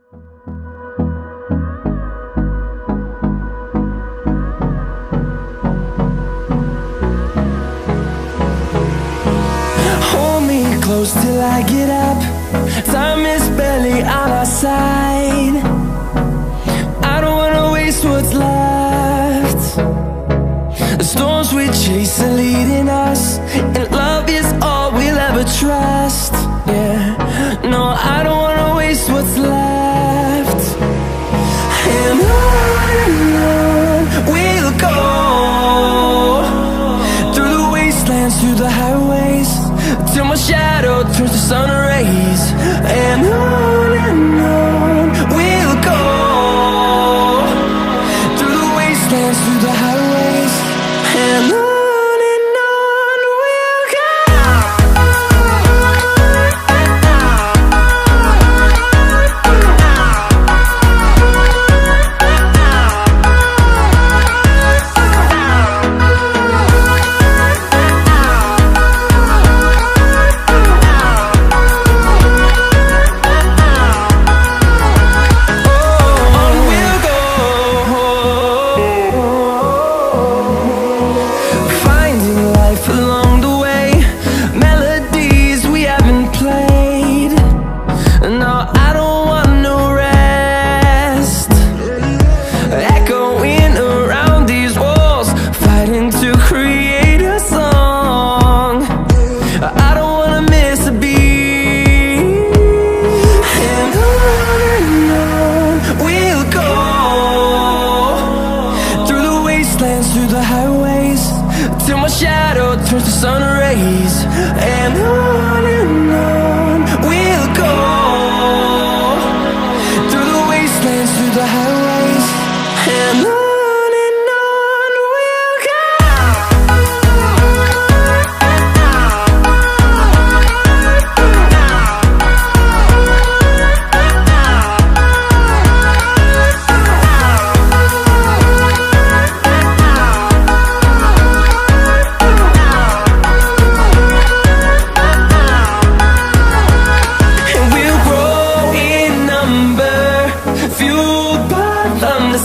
Hold me close till I get up. Time is barely on our side. I don't wanna waste what's left. The storms we chase are leading us, and love is all we'll ever trust. Yeah, no, I don't wanna waste what's left. And on we'll go, through the wastelands, through the highways, till my shadow turns to sun rays. And on we'll go, through the wastelands, through the highways, and on we'll go.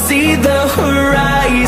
See the horizon.